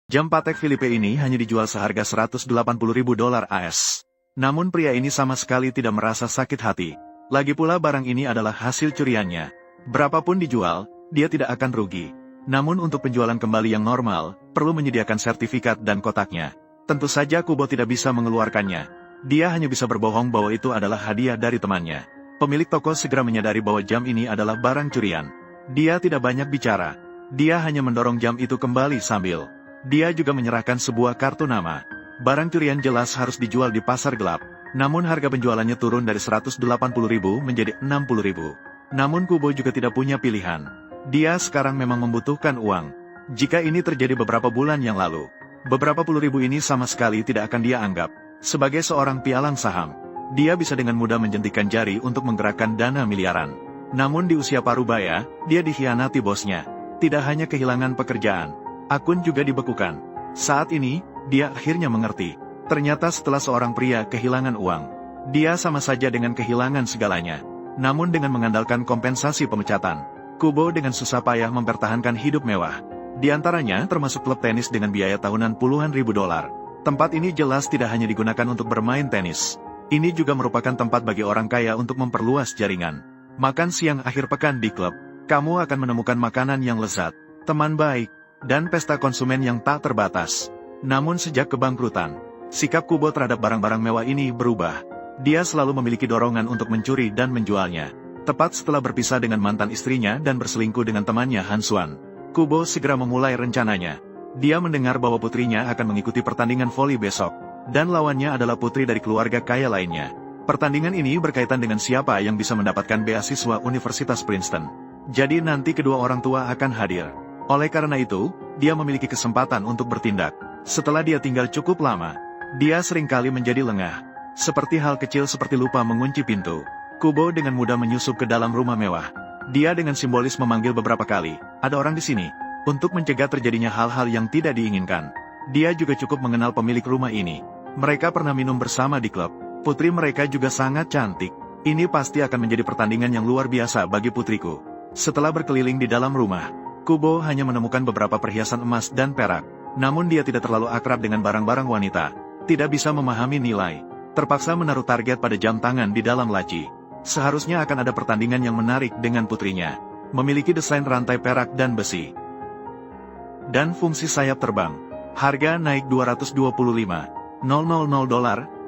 Jam Patek Philippe ini hanya dijual seharga $180.000 AS. Namun pria ini sama sekali tidak merasa sakit hati. Lagi pula barang ini adalah hasil curiannya. Berapapun dijual, dia tidak akan rugi. Namun untuk penjualan kembali yang normal, perlu menyediakan sertifikat dan kotaknya. Tentu saja Kubo tidak bisa mengeluarkannya. Dia hanya bisa berbohong bahwa itu adalah hadiah dari temannya. Pemilik toko segera menyadari bahwa jam ini adalah barang curian. Dia tidak banyak bicara. Dia hanya mendorong jam itu kembali sambil dia juga menyerahkan sebuah kartu nama. Barang curian jelas harus dijual di pasar gelap. Namun harga penjualannya turun dari 180.000 menjadi 60.000. Namun Kubo juga tidak punya pilihan. Dia sekarang memang membutuhkan uang. Jika ini terjadi beberapa bulan yang lalu, beberapa puluh ribu ini sama sekali tidak akan dia anggap. Sebagai seorang pialang saham, dia bisa dengan mudah menjentikan jari untuk menggerakkan dana miliaran. Namun di usia parubaya, dia dikhianati bosnya. Tidak hanya kehilangan pekerjaan, akun juga dibekukan. Saat ini, dia akhirnya mengerti. Ternyata setelah seorang pria kehilangan uang, dia sama saja dengan kehilangan segalanya. Namun dengan mengandalkan kompensasi pemecatan, Kubo dengan susah payah mempertahankan hidup mewah. Di antaranya termasuk klub tenis dengan biaya tahunan puluhan ribu dolar. Tempat ini jelas tidak hanya digunakan untuk bermain tenis. Ini juga merupakan tempat bagi orang kaya untuk memperluas jaringan. Makan siang akhir pekan di klub, kamu akan menemukan makanan yang lezat, teman baik, dan pesta konsumen yang tak terbatas. Namun sejak kebangkrutan, sikap Kubo terhadap barang-barang mewah ini berubah. Dia selalu memiliki dorongan untuk mencuri dan menjualnya. Tepat setelah berpisah dengan mantan istrinya dan berselingkuh dengan temannya Han Xuan, Kubo segera memulai rencananya. Dia mendengar bahwa putrinya akan mengikuti pertandingan voli besok, dan lawannya adalah putri dari keluarga kaya lainnya. Pertandingan ini berkaitan dengan siapa yang bisa mendapatkan beasiswa Universitas Princeton. Jadi nanti kedua orang tua akan hadir. Oleh karena itu, dia memiliki kesempatan untuk bertindak. Setelah dia tinggal cukup lama, dia seringkali menjadi lengah. Seperti hal kecil seperti lupa mengunci pintu. Kubo dengan mudah menyusup ke dalam rumah mewah. Dia dengan simbolis memanggil beberapa kali, "Ada orang di sini," untuk mencegah terjadinya hal-hal yang tidak diinginkan. Dia juga cukup mengenal pemilik rumah ini. Mereka pernah minum bersama di klub. Putri mereka juga sangat cantik. Ini pasti akan menjadi pertandingan yang luar biasa bagi putriku. Setelah berkeliling di dalam rumah, Kubo hanya menemukan beberapa perhiasan emas dan perak. Namun dia tidak terlalu akrab dengan barang-barang wanita. Tidak bisa memahami nilai. Terpaksa menaruh target pada jam tangan di dalam laci. Seharusnya akan ada pertandingan yang menarik dengan putrinya. Memiliki desain rantai perak dan besi. Dan fungsi sayap terbang. Harga naik $225.000.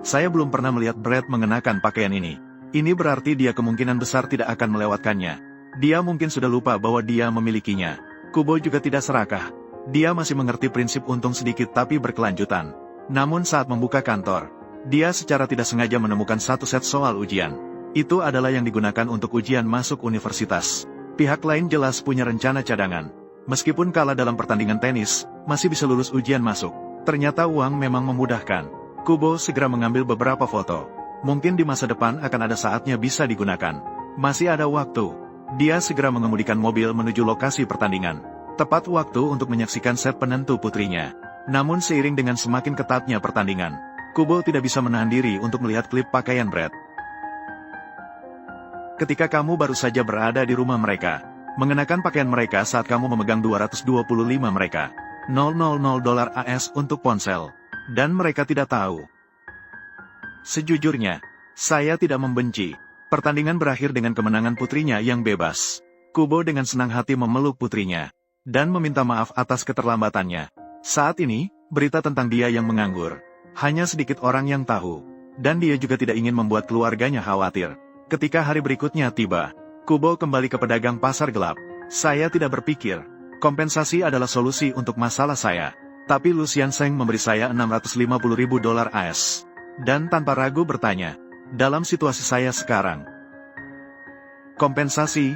Saya belum pernah melihat Brad mengenakan pakaian ini. Ini berarti dia kemungkinan besar tidak akan melewatkannya. Dia mungkin sudah lupa bahwa dia memilikinya. Kubo juga tidak serakah. Dia masih mengerti prinsip untung sedikit tapi berkelanjutan. Namun saat membuka kantor, dia secara tidak sengaja menemukan satu set soal ujian. Itu adalah yang digunakan untuk ujian masuk universitas. Pihak lain jelas punya rencana cadangan. Meskipun kalah dalam pertandingan tenis, masih bisa lulus ujian masuk. Ternyata uang memang memudahkan. Kubo segera mengambil beberapa foto. Mungkin di masa depan akan ada saatnya bisa digunakan. Masih ada waktu. Dia segera mengemudikan mobil menuju lokasi pertandingan. Tepat waktu untuk menyaksikan set penentu putrinya. Namun seiring dengan semakin ketatnya pertandingan, Kubo tidak bisa menahan diri untuk melihat klip pakaian Brad. Ketika kamu baru saja berada di rumah mereka, mengenakan pakaian mereka saat kamu memegang 225 mereka, $000 AS untuk ponsel, dan mereka tidak tahu. Sejujurnya, saya tidak membenci. Pertandingan berakhir dengan kemenangan putrinya yang bebas. Kubo dengan senang hati memeluk putrinya, dan meminta maaf atas keterlambatannya. Saat ini, berita tentang dia yang menganggur. Hanya sedikit orang yang tahu, dan dia juga tidak ingin membuat keluarganya khawatir. Ketika hari berikutnya tiba, Kubo kembali ke pedagang pasar gelap. Saya tidak berpikir, kompensasi adalah solusi untuk masalah saya. Tapi Lucian Zheng memberi saya $650.000 AS. Dan tanpa ragu bertanya, dalam situasi saya sekarang, kompensasi,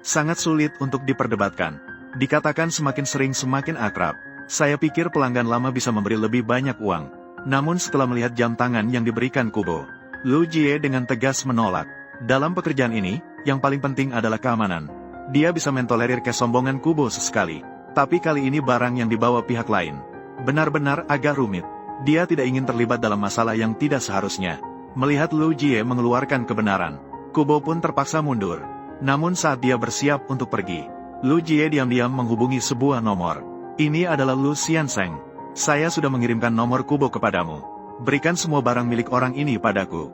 sangat sulit untuk diperdebatkan. Dikatakan semakin sering semakin akrab. Saya pikir pelanggan lama bisa memberi lebih banyak uang. Namun setelah melihat jam tangan yang diberikan Kubo, Lu Jie dengan tegas menolak. Dalam pekerjaan ini, yang paling penting adalah keamanan. Dia bisa mentolerir kesombongan Kubo sesekali. Tapi kali ini barang yang dibawa pihak lain benar-benar agak rumit. Dia tidak ingin terlibat dalam masalah yang tidak seharusnya. Melihat Lu Jie mengeluarkan kebenaran, Kubo pun terpaksa mundur. Namun saat dia bersiap untuk pergi, Lu Jie diam-diam menghubungi sebuah nomor. Ini adalah Lu Xiansheng. Saya sudah mengirimkan nomor kubo kepadamu. Berikan semua barang milik orang ini padaku.